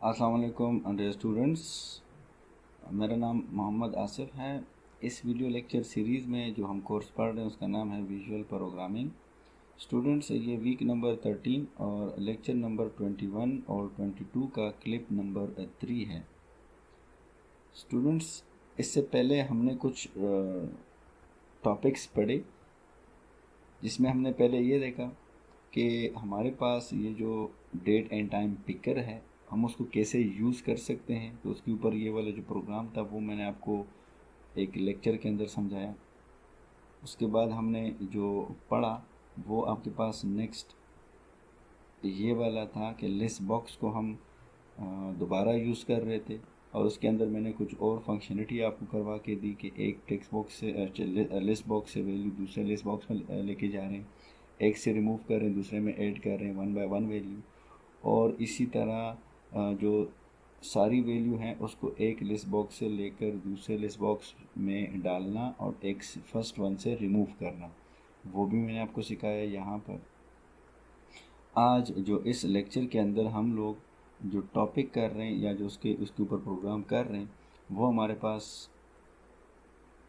अस्सलाम वालेकुम dear students. मेरा नाम मोहम्मद आसिफ है। इस वीडियो लेक्चर सीरीज़ में जो हम कोर्स पढ़ रहे हैं उसका नाम है विजुअल प्रोग्रामिंग। स्टूडेंट्स, ये वीक नंबर 13 और लेक्चर नंबर 21 और 22 का क्लिप नंबर 3 है। स्टूडेंट्स, इससे पहले हमने कुछ टॉपिक्स पढ़े जिसमें हमने पहले ये देखा कि हमारे पास ये जो डेट एंड टाइम पिकर है हम उसको कैसे यूज़ कर सकते हैं। तो उसके ऊपर ये वाला जो प्रोग्राम था वो मैंने आपको एक लेक्चर के अंदर समझाया। उसके बाद हमने जो पढ़ा वो आपके पास नेक्स्ट ये वाला था कि लिस्ट बॉक्स को हम दोबारा यूज़ कर रहे थे और उसके अंदर मैंने कुछ और फंक्शनलिटी आपको करवा के दी कि एक टेक्स्ट बॉक्स से लिस्ट बॉक्स से वैल्यू दूसरे लिस्ट बॉक्स में लेके जा रहे हैं, एक से रिमूव कर रहे हैं दूसरे में ऐड कर रहे हैं 1 बाय 1 वैल्यू, और इसी तरह जो सारी वैल्यू हैं उसको एक लिस्ट बॉक्स से लेकर दूसरे लिस्ट बॉक्स में डालना और एक फर्स्ट वन से रिमूव करना, वो भी मैंने आपको सिखाया यहाँ पर। आज जो इस लेक्चर के अंदर हम लोग जो टॉपिक कर रहे हैं या जो उसके ऊपर प्रोग्राम कर रहे हैं वो हमारे पास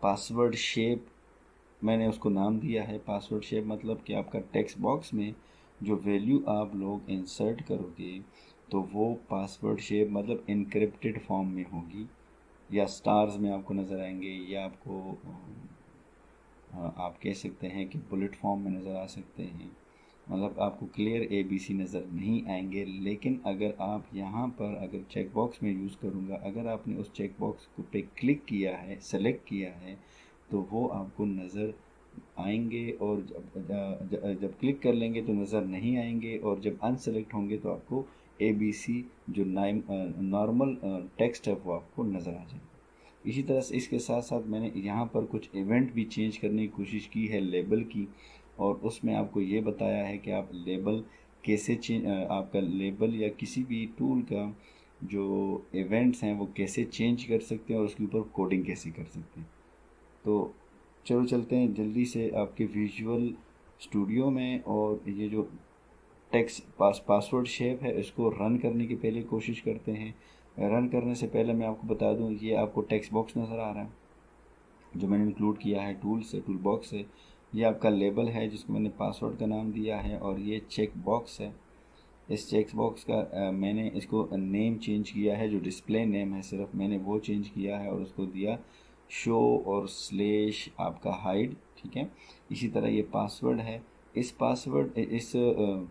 पासवर्ड शेप, मैंने उसको नाम दिया है पासवर्ड शेप। मतलब कि आपका टेक्स्ट बॉक्स में जो वैल्यू आप लोग इंसर्ट करोगे तो वो पासवर्ड शेप मतलब इनक्रिप्टेड फॉर्म में होगी, या स्टार्स में आपको नज़र आएंगे, या आपको आप कह सकते हैं कि बुलेट फॉर्म में नज़र आ सकते हैं। मतलब आपको क्लियर ABC नज़र नहीं आएंगे। लेकिन अगर आप यहाँ पर अगर चेक बॉक्स में यूज़ करूँगा, अगर आपने उस चेक बॉक्स को पे क्लिक किया है, सेलेक्ट किया है, तो वो आपको नज़र आएंगे, और जब क्लिक कर लेंगे तो नज़र नहीं आएंगे, और जब अनसेलेक्ट होंगे तो आपको ABC जो नॉर्मल टेक्स्ट है वो आपको नज़र आ जाएगा। इसी तरह से इसके साथ साथ मैंने यहाँ पर कुछ इवेंट भी चेंज करने की कोशिश की है लेबल की, और उसमें आपको ये बताया है कि आप लेबल कैसे आपका लेबल या किसी भी टूल का जो इवेंट्स हैं वो कैसे चेंज कर सकते हैं और उसके ऊपर कोडिंग कैसे कर सकते हैं। तो चलो चलते हैं जल्दी से आपके विजुअल स्टूडियो में, और ये जो टेक्स्ट पासवर्ड शेप है इसको रन करने की पहले कोशिश करते हैं। रन करने से पहले मैं आपको बता दूं, ये आपको टेक्स्ट बॉक्स नज़र आ रहा है जो मैंने इंक्लूड किया है टूल बॉक्स से। ये आपका लेबल है जिसको मैंने पासवर्ड का नाम दिया है, और ये चेक बॉक्स है। इस चेक बॉक्स का मैंने इसको नेम चेंज किया है, जो डिस्प्ले नेम है सिर्फ मैंने वो चेंज किया है और उसको दिया शो और स्लेश आपका हाइड, ठीक है। इसी तरह ये पासवर्ड है। इस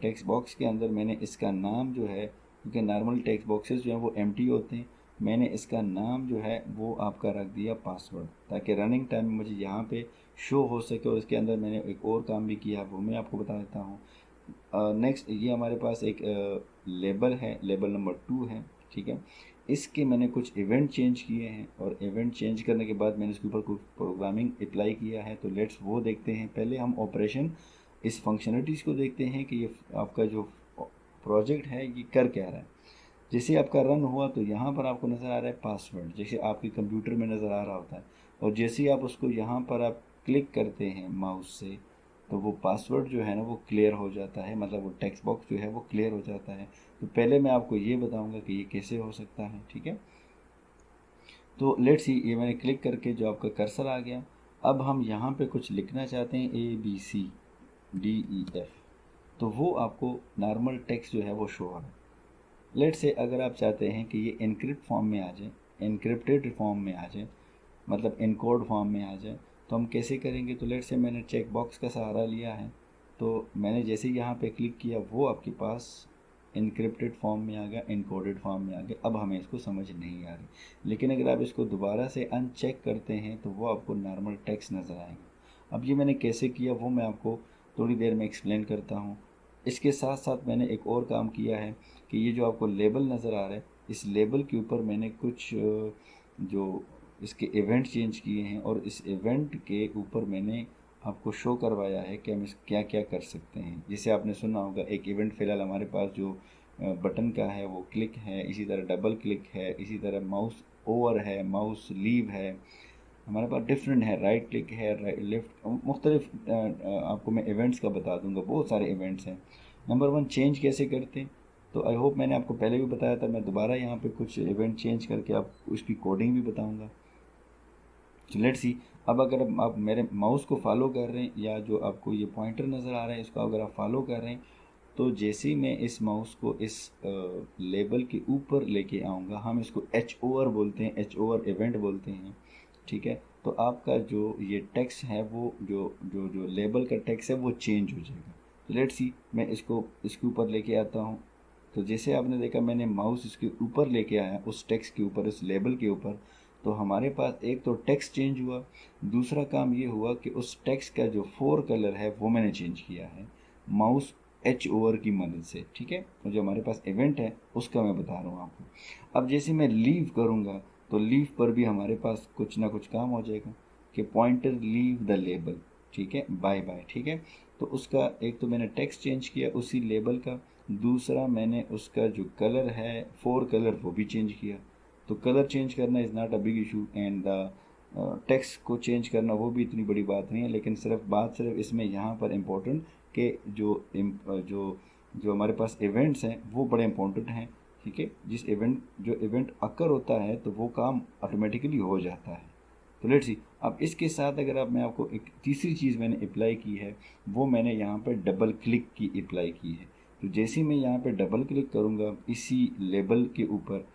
टेक्स्ट बॉक्स के अंदर मैंने इसका नाम जो है, क्योंकि नॉर्मल टेक्स्ट बॉक्सेस जो हैं वो एम्प्टी होते हैं, मैंने इसका नाम जो है वो आपका रख दिया पासवर्ड, ताकि रनिंग टाइम में मुझे यहाँ पे शो हो सके। और इसके अंदर मैंने एक और काम भी किया वो मैं आपको बता देता हूँ। नेक्स्ट ये हमारे पास एक लेबल है, लेबल नंबर 2 है, ठीक है। इसके मैंने कुछ इवेंट चेंज किए हैं, और इवेंट चेंज करने के बाद मैंने इसके ऊपर कुछ प्रोग्रामिंग अप्लाई किया है। तो लेट्स वो देखते हैं। पहले हम ऑपरेशन इस फंक्शनलिटीज़ को देखते हैं कि ये आपका जो प्रोजेक्ट है ये कर क्या रहा है। जैसे आपका रन हुआ तो यहाँ पर आपको नज़र आ रहा है पासवर्ड, जैसे आपके कंप्यूटर में नज़र आ रहा होता है, और जैसे ही आप उसको यहाँ पर आप क्लिक करते हैं माउस से तो वो पासवर्ड जो है ना वो क्लियर हो जाता है, मतलब वो टेक्स्ट बॉक्स जो है वो क्लियर हो जाता है। तो पहले मैं आपको ये बताऊंगा कि ये कैसे हो सकता है, ठीक है। तो लेट्स सी, ये मैंने क्लिक करके जो आपका कर्सर आ गया। अब हम यहाँ पे कुछ लिखना चाहते हैं ABCDEF, तो वो आपको नॉर्मल टेक्स्ट जो है वो शो हो रहा है। लेट से अगर आप चाहते हैं कि ये इनक्रिप्ट फॉर्म में आ जाए, इनक्रिप्टेड फॉर्म में आ जाए, मतलब इनकोड फॉर्म में आ जाए, तो हम कैसे करेंगे। तो लेट से मैंने चेक बॉक्स का सहारा लिया है, तो मैंने जैसे ही यहाँ पे क्लिक किया वो आपके पास इनक्रिप्टेड फॉर्म में आ गया, इनकोडेड फॉर्म में आ गया। अब हमें इसको समझ नहीं आ रही, लेकिन अगर आप इसको दोबारा से अनचेक करते हैं तो वो आपको नॉर्मल टेक्स्ट नज़र आएगा। अब ये मैंने कैसे किया वो मैं आपको थोड़ी देर में एक्सप्लेन करता हूँ। इसके साथ साथ मैंने एक और काम किया है कि ये जो आपको लेबल नज़र आ रहा है, इस लेबल के ऊपर मैंने कुछ जो इसके इवेंट चेंज किए हैं, और इस इवेंट के ऊपर मैंने आपको शो करवाया है कि हम इस क्या क्या कर सकते हैं। जैसे आपने सुना होगा एक इवेंट फ़िलहाल हमारे पास जो बटन का है वो क्लिक है, इसी तरह डबल क्लिक है, इसी तरह माउस ओवर है, माउस लीव है, हमारे पास डिफरेंट है, राइट क्लिक है, राइट लेफ्ट, मुख्तलिफ आपको मैं इवेंट्स का बता दूंगा, बहुत सारे इवेंट्स हैं। नंबर 1 चेंज कैसे करते हैं। तो आई होप मैंने आपको पहले भी बताया था, मैं दोबारा यहाँ पे कुछ इवेंट चेंज करके आप उसकी कोडिंग भी बताऊँगा। तो लेट्स सी। अब अगर आप मेरे माउस को फॉलो कर रहे हैं या जो आपको ये पॉइंटर नज़र आ रहा है इसको अगर आप फॉलो कर रहे हैं, तो जैसे ही मैं इस माउस को इस लेबल के ऊपर लेके आऊँगा, हम इसको एच ओवर बोलते हैं, एच ओवर इवेंट बोलते हैं, ठीक है। तो आपका जो ये टेक्स्ट है वो जो जो जो लेबल का टेक्स्ट है वो चेंज हो जाएगा। तो लेट्स सी, मैं इसको इसके ऊपर लेके आता हूँ। तो जैसे आपने देखा मैंने माउस इसके ऊपर लेके आया, उस टेक्स्ट के ऊपर, उस लेबल के ऊपर, तो हमारे पास एक तो टेक्स्ट चेंज हुआ, दूसरा काम ये हुआ कि उस टेक्स्ट का जो फोर कलर है वो मैंने चेंज किया है माउस एच ओवर की मदद से, ठीक है। तो जो हमारे पास इवेंट है उसका मैं बता रहा हूँ आपको। अब जैसे मैं लीव करूँगा तो लीव पर भी हमारे पास कुछ ना कुछ काम हो जाएगा कि पॉइंटर लीव द लेबल, ठीक है, बाय बाय, ठीक है। तो उसका एक तो मैंने टेक्स्ट चेंज किया उसी लेबल का, दूसरा मैंने उसका जो कलर है फोर कलर वो भी चेंज किया। तो कलर चेंज करना is not a big issue, and the text को चेंज करना वो भी इतनी बड़ी बात नहीं है, लेकिन सिर्फ इसमें यहाँ पर इम्पोर्टेंट कि जो जो हमारे पास इवेंट्स हैं वो बड़े इंपॉर्टेंट हैं, ठीक है। जो इवेंट अकर होता है तो वो काम ऑटोमेटिकली हो जाता है। तो लेट्स सी। अब इसके साथ अगर आप मैं आपको एक तीसरी चीज़ मैंने अप्लाई की है, वो मैंने यहाँ पर डबल क्लिक की अप्लाई की है। तो जैसे ही मैं यहाँ पे डबल क्लिक करूँगा इसी लेबल के ऊपर,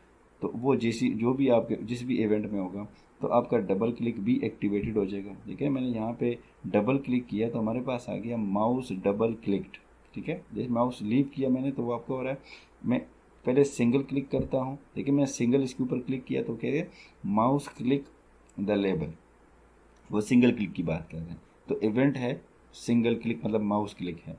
तो वो जैसी जो भी आपके जिस भी इवेंट में होगा तो आपका डबल क्लिक भी एक्टिवेटेड हो जाएगा। देखिए मैंने यहाँ पे डबल क्लिक किया तो हमारे पास आ गया माउस डबल क्लिक्ड, ठीक है। जैसे माउस लीव किया मैंने तो वो आपको हो रहा है, मैं पहले सिंगल क्लिक करता हूँ, देखिए मैं सिंगल इसके ऊपर क्लिक किया तो कह रहे माउस क्लिक द लेबल, वो सिंगल क्लिक की बात कर रहे हैं। तो इवेंट है सिंगल क्लिक मतलब माउस क्लिक है।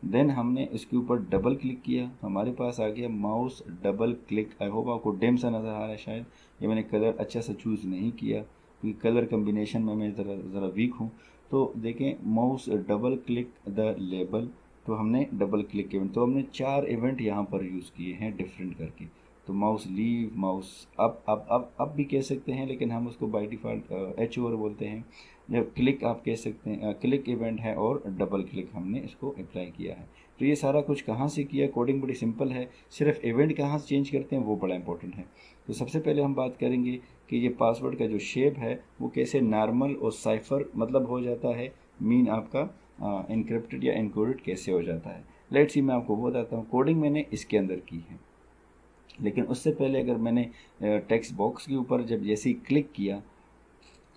देन हमने इसके ऊपर डबल क्लिक किया, हमारे पास आ गया mouse double click. I hope आपको डेम सा नज़र आ रहा है, शायद ये मैंने कलर अच्छा सा चूज़ नहीं किया क्योंकि कलर कम्बिनेशन में मैं ज़रा वीक हूँ। तो देखें mouse double click the label, तो हमने डबल क्लिक इवेंट, तो हमने 4 इवेंट यहाँ पर यूज़ किए हैं डिफरेंट करके। तो माउस लीव, माउस अब भी कह सकते हैं, लेकिन हम उसको बाय डिफ़ॉल्ट एच ओवर बोलते हैं। जब क्लिक आप कह सकते हैं, क्लिक इवेंट है, और डबल क्लिक हमने इसको अप्लाई किया है। तो ये सारा कुछ कहाँ से किया, कोडिंग बड़ी सिंपल है, सिर्फ इवेंट कहाँ से चेंज करते हैं वो बड़ा इंपॉर्टेंट है। तो सबसे पहले हम बात करेंगे कि ये पासवर्ड का जो शेप है वो कैसे नॉर्मल और साइफर मतलब हो जाता है, मीन आपका इनक्रिप्टेड या इनकोडेड कैसे हो जाता है। लेट्स सी, मैं आपको बताता हूँ। कोडिंग मैंने इसके अंदर की है, लेकिन उससे पहले अगर मैंने टेक्स्ट बॉक्स के ऊपर जब जैसे ही क्लिक किया,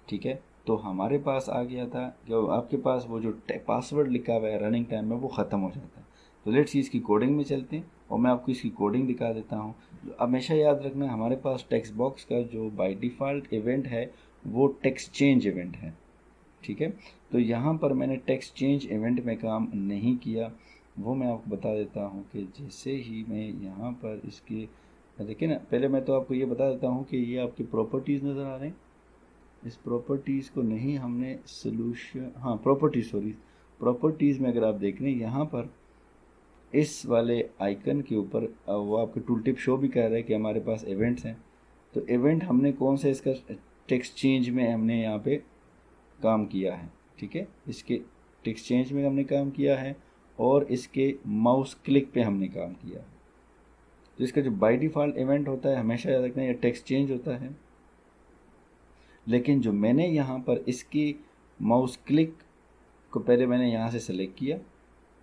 ठीक है, तो हमारे पास आ गया था जो आपके पास वो जो पासवर्ड लिखा हुआ है रनिंग टाइम में वो ख़त्म हो जाता है। तो लेट्स सी इसकी कोडिंग में चलते हैं और मैं आपको इसकी कोडिंग दिखा देता हूँ। हमेशा याद रखना हमारे पास टेक्स्ट बॉक्स का जो बाय डिफ़ॉल्ट इवेंट है वो टेक्स्ट चेंज इवेंट है, ठीक है। तो यहाँ पर मैंने टेक्स्ट चेंज इवेंट में काम नहीं किया, वो मैं आपको बता देता हूँ कि जैसे ही मैं यहाँ पर इसके देखिए ना, पहले मैं तो आपको ये बता देता हूँ कि ये आपके प्रॉपर्टीज़ नज़र आ रहे हैं। इस प्रॉपर्टीज़ को नहीं हमने सोल्यूशन, हाँ प्रॉपर्टीज़, सॉरी, प्रॉपर्टीज़ में अगर आप देख रहे हैं यहाँ पर इस वाले आइकन के ऊपर वो आपके टूल टिप शो भी कर रहा है कि हमारे पास इवेंट्स हैं। तो इवेंट हमने कौन सा इसका टेक्स्ट चेंज में हमने यहाँ पे काम किया है, ठीक है, इसके टेक्स्ट चेंज में हमने काम किया है और इसके माउस क्लिक पे हमने काम किया है। तो इसका जो बाय डिफ़ॉल्ट इवेंट होता है हमेशा याद रखना ये टेक्स्ट चेंज होता है, लेकिन जो मैंने यहाँ पर इसकी माउस क्लिक को पहले मैंने यहाँ से सेलेक्ट किया।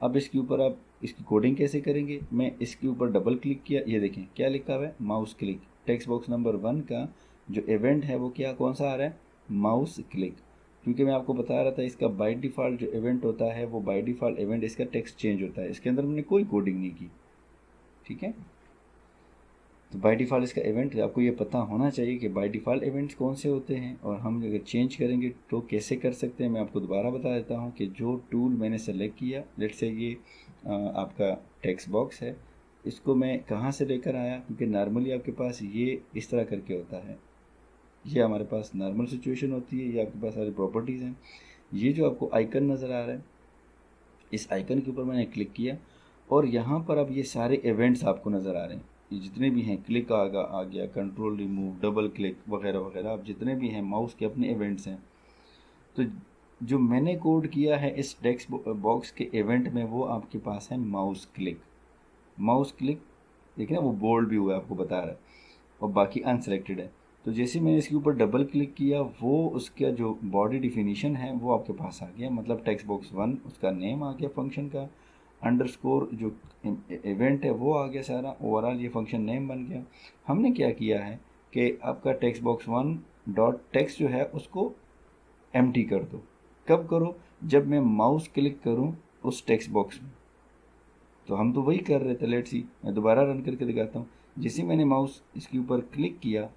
अब इसके ऊपर आप इसकी कोडिंग कैसे करेंगे, मैं इसके ऊपर डबल क्लिक किया, ये देखें क्या लिखा हुआ है mouse click. Text box number 1 का जो इवेंट है वो क्या कौन सा आ रहा है, माउस क्लिक। क्योंकि मैं आपको बता रहा था इसका बाय डिफ़ॉल्ट जो इवेंट होता है वो बाय डिफ़ॉल्ट इवेंट इसका टेक्स्ट चेंज होता है, इसके अंदर मैंने कोई कोडिंग नहीं की, ठीक है। तो बाय डिफ़ॉल्ट इसका इवेंट आपको ये पता होना चाहिए कि बाय डिफ़ॉल्ट इवेंट्स कौन से होते हैं और हम अगर चेंज करेंगे तो कैसे कर सकते हैं। मैं आपको दोबारा बता देता हूँ कि जो टूल मैंने सेलेक्ट किया, लेट्स से ये आपका टेक्स्ट बॉक्स है, इसको मैं कहाँ से लेकर आया, क्योंकि नॉर्मली आपके पास ये इस तरह करके होता है, ये हमारे पास नॉर्मल सिचुएशन होती है, ये आपके पास सारी प्रॉपर्टीज़ हैं। ये जो आपको आइकन नज़र आ रहा है इस आइकन के ऊपर मैंने क्लिक किया और यहाँ पर अब ये सारे इवेंट्स आपको नज़र आ रहे हैं, ये जितने भी हैं, क्लिक आ गया, कंट्रोल रिमूव, डबल क्लिक वगैरह वगैरह, आप जितने भी हैं माउस के अपने इवेंट्स हैं। तो जो मैंने कोड किया है इस टेक्स्ट बॉक्स के इवेंट में वो आपके पास है माउस क्लिक। माउस क्लिक देखिए ना वो बोल्ड भी हुआ है, आपको बता रहा है, और बाकी अनसेलेक्टेड है। तो जैसे मैंने इसके ऊपर डबल क्लिक किया, वो उसका जो बॉडी डिफिनीशन है वो आपके पास आ गया, मतलब टेक्स्ट बॉक्स 1 उसका नेम आ गया फंक्शन का, अंडरस्कोर जो इवेंट है वो आ गया सारा, ओवरऑल ये फंक्शन नेम बन गया। हमने क्या किया है कि आपका टेक्स्ट बॉक्स 1 डॉट टेक्स्ट जो है उसको एम्प्टी कर दो। कब करो? जब मैं माउस क्लिक करूं उस टेक्स्ट बॉक्स में। तो हम तो वही कर रहे थे, लेट्स सी, मैं दोबारा रन करके दिखाता हूँ। जैसे मैंने माउस इसके ऊपर क्लिक किया,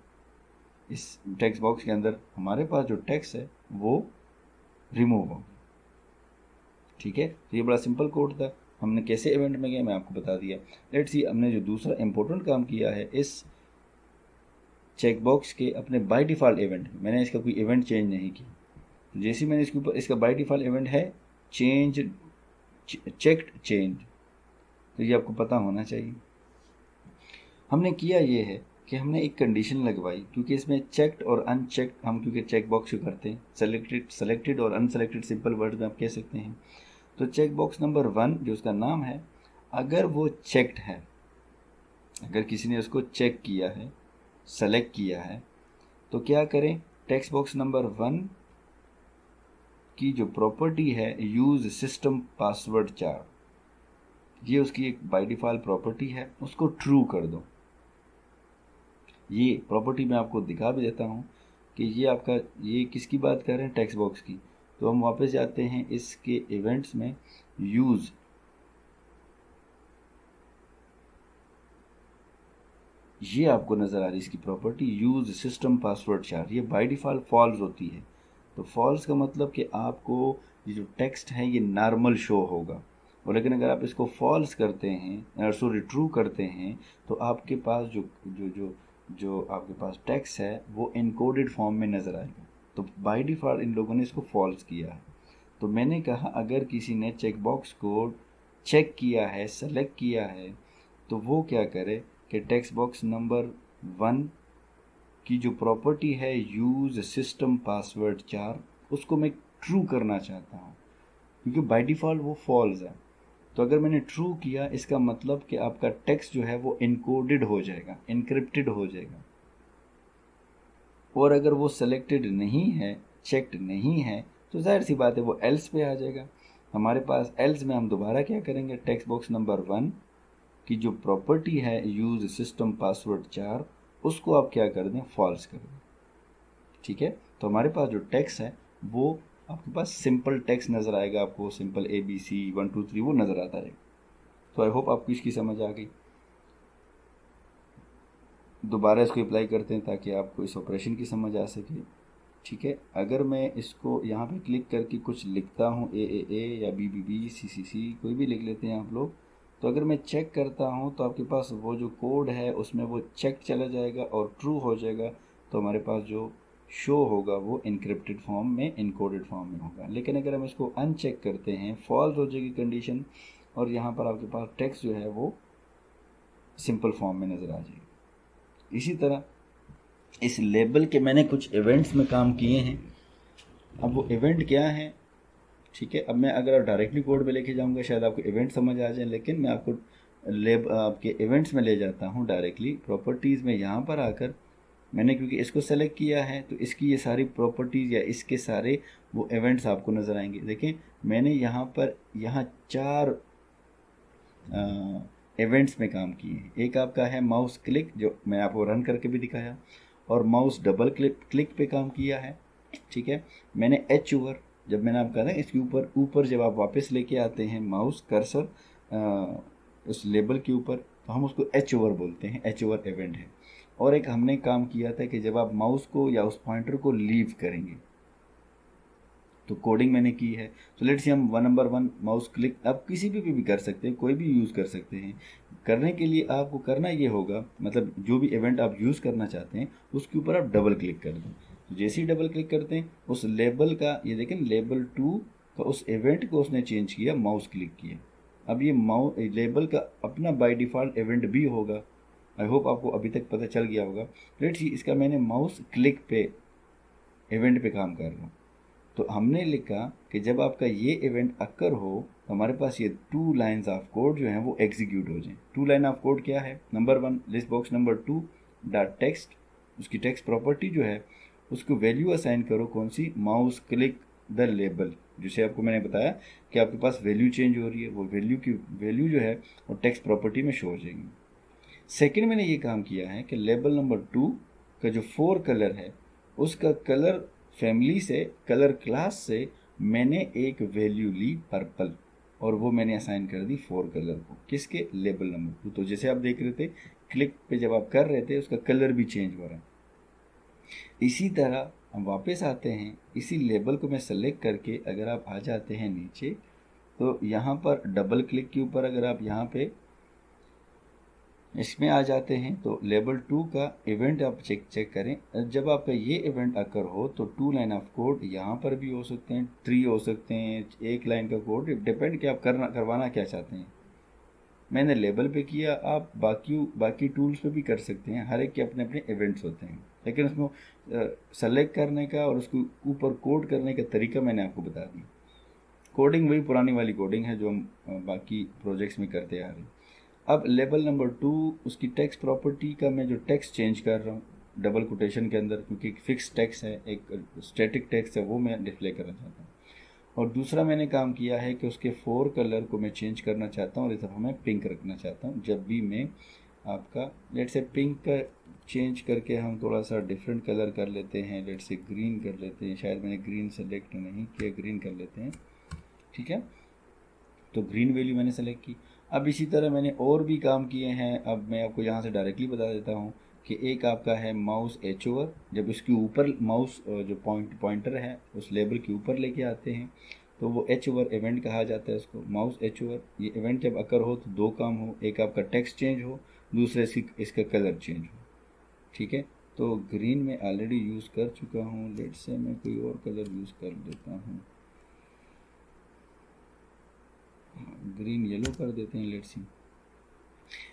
इस टेक्स्ट बॉक्स के अंदर हमारे पास जो टेक्स्ट है वो रिमूव हो गया। ठीक है, तो ये बड़ा सिंपल कोड था। हमने कैसे इवेंट में गए मैं आपको बता दिया। लेट्स सी, हमने जो दूसरा इंपॉर्टेंट काम किया है इस चेकबॉक्स के अपने बाय डिफ़ॉल्ट इवेंट में, मैंने इसका कोई इवेंट चेंज नहीं किया। तो जैसे मैंने इसके ऊपर, इसका बाय डिफ़ॉल्ट इवेंट है चेंज, चेक्ड चेंज, तो ये आपको पता होना चाहिए। हमने किया ये है कि हमने एक कंडीशन लगवाई, क्योंकि इसमें चेक्ड और अनचेक्ड हम क्योंकि चेक बॉक्स को करते हैं, सेलेक्टेड और अनसेलेक्टेड सिंपल वर्ड में आप कह सकते हैं। तो चेक बॉक्स नंबर 1 जो उसका नाम है, अगर वो चेक्ड है, अगर किसी ने उसको चेक किया है, सेलेक्ट किया है, तो क्या करें, टेक्स्ट बॉक्स नंबर 1 की जो प्रॉपर्टी है यूज सिस्टम पासवर्ड 4, ये उसकी एक बाय डिफ़ॉल्ट प्रॉपर्टी है, उसको ट्रू कर दो। ये प्रॉपर्टी मैं आपको दिखा भी देता हूँ कि ये आपका, ये किसकी बात कर रहे हैं, टेक्स्ट बॉक्स की। तो हम वापस जाते हैं इसके इवेंट्स में, यूज़, ये आपको नज़र आ रही है इसकी प्रॉपर्टी, यूज़ सिस्टम पासवर्ड 4, ये बाय डिफ़ॉल्ट फॉल्स होती है। तो फॉल्स का मतलब कि आपको ये जो टेक्स्ट है ये नॉर्मल शो होगा, और लेकिन अगर आप इसको फॉल्स करते हैं, सॉरी ट्रू करते हैं, तो आपके पास जो जो जो जो आपके पास टेक्स्ट है वो इनकोडेड फॉर्म में नज़र आएगा। तो बाय डिफ़ॉल्ट इन लोगों ने इसको फॉल्स किया है। तो मैंने कहा अगर किसी ने चेक बॉक्स को चेक किया है, सेलेक्ट किया है, तो वो क्या करे कि टेक्स्ट बॉक्स नंबर 1 की जो प्रॉपर्टी है यूज़ सिस्टम पासवर्ड 4, उसको मैं ट्रू करना चाहता हूँ, क्योंकि बाय डिफ़ॉल्ट वो फॉल्स है। तो अगर मैंने ट्रू किया, इसका मतलब कि आपका टेक्स्ट जो है वो इनकोडेड हो जाएगा, इनक्रिप्टेड हो जाएगा। और अगर वो सेलेक्टेड नहीं है, चेक्ड नहीं है, तो जाहिर सी बात है वो एल्स पे आ जाएगा। हमारे पास एल्स में हम दोबारा क्या करेंगे, टेक्स्ट बॉक्स नंबर 1 की जो प्रॉपर्टी है यूज़ सिस्टम पासवर्ड 4, उसको आप क्या कर दें, फॉल्स कर दें। ठीक है, तो हमारे पास जो टेक्स्ट है वो आपके पास सिंपल टेक्स्ट नज़र आएगा, आपको सिंपल ABC 1 2 3 वो नज़र आता है। तो आई होप आपको इसकी समझ आ गई। दोबारा इसको अप्लाई करते हैं ताकि आपको इस ऑपरेशन की समझ आ सके। ठीक है, अगर मैं इसको यहाँ पे क्लिक करके कुछ लिखता हूँ, A या B C कोई भी लिख लेते हैं आप लोग, तो अगर मैं चेक करता हूँ तो आपके पास वो जो कोड है उसमें वो चेक चला जाएगा और ट्रू हो जाएगा। तो हमारे पास जो शो होगा वो इनक्रिप्टेड फॉर्म में, इनकोडेड फॉर्म में होगा। लेकिन अगर हम इसको अनचेक करते हैं, फॉल्स हो जाएगी कंडीशन, और यहाँ पर आपके पास टेक्स्ट जो है वो सिंपल फॉर्म में नज़र आ जाएगी। इसी तरह इस लेबल के मैंने कुछ इवेंट्स में काम किए हैं। अब वो इवेंट क्या है, ठीक है, अब मैं अगर डायरेक्टली कोड में लेके जाऊंगा शायद आपको इवेंट समझ आ जाए, लेकिन मैं आपको आपके इवेंट्स में ले जाता हूँ डायरेक्टली। प्रॉपर्टीज़ में यहाँ पर आकर मैंने क्योंकि इसको सेलेक्ट किया है, तो इसकी ये सारी प्रॉपर्टीज़ या इसके सारे वो इवेंट्स आपको नज़र आएंगे। देखें, मैंने यहाँ पर 4 इवेंट्स में काम किए हैं। एक आपका है माउस क्लिक, जो मैं आपको रन करके भी दिखाया, और माउस डबल क्लिक पे काम किया है। ठीक है, मैंने एच ओवर, जब मैंने आपको कहा था इसके ऊपर ऊपर जब आप वापस लेके आते हैं माउस कर्सर उस लेबल के ऊपर, तो हम उसको एच ओवर बोलते हैं, एच ओवर इवेंट है। और एक हमने काम किया था कि जब आप माउस को या उस पॉइंटर को लीव करेंगे, तो कोडिंग मैंने की है। तो लेट्स से हम 1 नंबर 1 माउस क्लिक, आप किसी भी कर सकते हैं, कोई भी यूज़ कर सकते हैं। करने के लिए आपको करना ये होगा, मतलब जो भी इवेंट आप यूज़ करना चाहते हैं उसके ऊपर आप डबल क्लिक कर दें। तो जैसे ही डबल क्लिक करते हैं उस लेबल का, ये देखें लेबल 2 का उस इवेंट को उसने चेंज किया, माउस क्लिक किया। अब ये लेबल का अपना बाय डिफ़ॉल्ट इवेंट भी होगा। आई होप आपको अभी तक पता चल गया होगा। लेट्स सी, इसका मैंने माउस क्लिक पे इवेंट पे काम कर रहा हूँ। तो हमने लिखा कि जब आपका ये इवेंट अक्कर हो तो हमारे पास ये 2 लाइन्स ऑफ कोड जो हैं वो एग्जीक्यूट हो जाएं। 2 लाइन ऑफ कोड क्या है? Number 1 list box number 2 dot text, उसकी टेक्स्ट प्रॉपर्टी जो है उसको वैल्यू असाइन करो, कौन सी? माउस क्लिक द लेबल, जिसे आपको मैंने बताया कि आपके पास वैल्यू चेंज हो रही है, वो वैल्यू जो है वो टेक्स्ट प्रॉपर्टी में शो हो जाएगी। सेकंड मैंने ये काम किया है कि लेबल नंबर 2 का जो 4 कलर है उसका कलर फैमिली से, कलर क्लास से मैंने एक वैल्यू ली पर्पल, और वो मैंने असाइन कर दी 4 कलर को। किसके? Label number 2। तो जैसे आप देख रहे थे क्लिक पे जब आप कर रहे थे उसका कलर भी चेंज हो रहा है। इसी तरह हम वापस आते हैं, इसी लेबल को मैं सेलेक्ट करके अगर आप आ जाते हैं नीचे, तो यहाँ पर डबल क्लिक के ऊपर अगर आप यहाँ पे इसमें आ जाते हैं तो लेबल 2 का इवेंट आप चेक करें। जब आपका ये इवेंट अकर हो तो 2 लाइन ऑफ कोड यहाँ पर भी हो सकते हैं, 3 हो सकते हैं, 1 लाइन का कोड, डिपेंड कि आप करवाना क्या चाहते हैं। मैंने लेबल पे किया, आप बाकी टूल्स पे भी कर सकते हैं, हर एक के अपने अपने इवेंट्स होते हैं, लेकिन उसको सेलेक्ट करने का और उसको ऊपर कोड करने का तरीका मैंने आपको बता दिया। कोडिंग वही पुरानी वाली कोडिंग है जो हम बाकी प्रोजेक्ट्स में करते आ रहे हैं। अब लेबल नंबर 2 उसकी टेक्स्ट प्रॉपर्टी का मैं जो टेक्स्ट चेंज कर रहा हूँ डबल कोटेशन के अंदर, क्योंकि एक फिक्स टेक्स्ट है, एक स्टैटिक टेक्स्ट है, वो मैं डिस्प्ले करना चाहता हूँ। और दूसरा मैंने काम किया है कि उसके 4 कलर को मैं चेंज करना चाहता हूँ और इस दफ़ा मैं पिंक रखना चाहता हूँ। जब भी मैं आपका लेट से पिंक का चेंज करके हम थोड़ा सा डिफरेंट कलर कर लेते हैं, लेट से ग्रीन कर लेते हैं, शायद मैंने ग्रीन सेलेक्ट नहीं किया, ग्रीन कर लेते हैं, ठीक है। तो ग्रीन वैल्यू मैंने सेलेक्ट की। अब इसी तरह मैंने और भी काम किए हैं, अब मैं आपको यहाँ से डायरेक्टली बता देता हूँ कि एक आपका है माउस एच ओवर, जब इसके ऊपर माउस जो पॉइंटर है उस लेबल के ऊपर लेके आते हैं तो वो एच ओवर इवेंट कहा जाता है उसको, माउस एच ओवर। ये इवेंट जब अकर हो तो 2 काम हो, एक आपका टेक्स्ट चेंज हो, दूसरे इसका कलर चेंज हो, ठीक है। तो ग्रीन में ऑलरेडी यूज़ कर चुका हूँ, लेट से मैं कोई और कलर यूज़ कर देता हूँ, ग्रीन येलो कर देते हैं, लेट्स सी।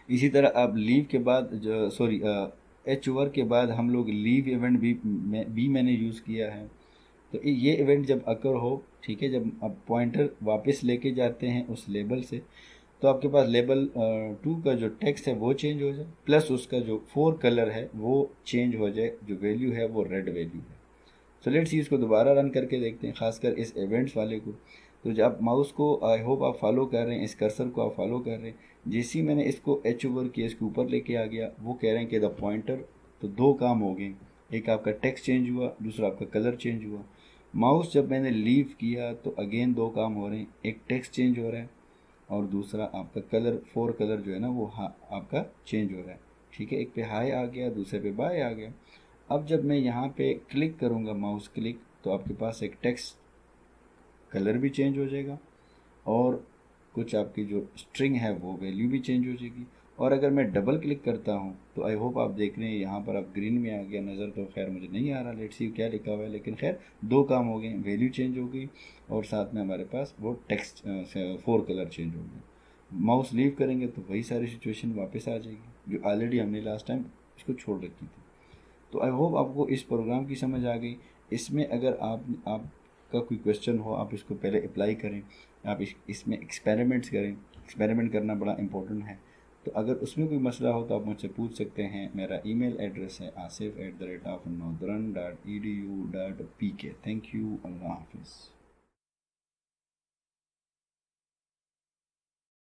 इसी तरह अब लीव के बाद जो सॉरी एच ओवर के बाद हम लोग लीव इवेंट भी मैंने यूज़ किया है। तो ये इवेंट जब अकर हो, ठीक है, जब अब पॉइंटर वापस लेके जाते हैं उस लेबल से, तो आपके पास लेबल 2 का जो टेक्स्ट है वो चेंज हो जाए, प्लस उसका जो 4 कलर है वो चेंज हो जाए, जो वैल्यू है वो रेड वैल्यू है। सो लेट्स सी इसको दोबारा रन करके देखते हैं, खासकर इस इवेंट्स वाले को। तो जब आप माउस को, आई होप आप फॉलो कर रहे हैं, इस कर्सर को आप फॉलो कर रहे हैं, जैसे ही मैंने इसको एच ओवर किया, इसके ऊपर लेके आ गया, वो कह रहे हैं कि द पॉइंटर, तो 2 काम हो गए, एक आपका टेक्स्ट चेंज हुआ, दूसरा आपका कलर चेंज हुआ। माउस जब मैंने लीव किया तो अगेन 2 काम हो रहे हैं, एक टेक्स्ट चेंज हो रहा है और दूसरा आपका कलर 4 कलर जो है ना वो आपका चेंज हो रहा है, ठीक है। एक पे हाई आ गया, दूसरे पे बाय आ गया। अब जब मैं यहाँ पे क्लिक करूँगा माउस क्लिक, तो आपके पास एक टेक्स्ट कलर भी चेंज हो जाएगा और कुछ आपकी जो स्ट्रिंग है वो वैल्यू भी चेंज हो जाएगी। और अगर मैं डबल क्लिक करता हूँ तो आई होप आप देख रहे हैं यहाँ पर आप ग्रीन में आ गया नज़र, तो खैर मुझे नहीं आ रहा, लेट्स सी क्या लिखा हुआ है, लेकिन खैर 2 काम हो गए, वैल्यू चेंज हो गई और साथ में हमारे पास वो टेक्स्ट 4 कलर चेंज हो गए। माउस लीव करेंगे तो वही सारी सिचुएशन वापस आ जाएगी जो ऑलरेडी हमने लास्ट टाइम इसको छोड़ रखी थी। तो आई होप आपको इस प्रोग्राम की समझ आ गई। इसमें अगर आपका कोई क्वेश्चन हो, आप इसको पहले अप्लाई करें, आप इसमें एक्सपेरिमेंट्स करें, एक्सपेरिमेंट करना बड़ा इंपॉर्टेंट है। तो अगर उसमें कोई मसला हो तो आप मुझसे पूछ सकते हैं। मेरा ईमेल एड्रेस है asif@northern.edu.pk। थैंक यू, अल्लाह हाफिज़।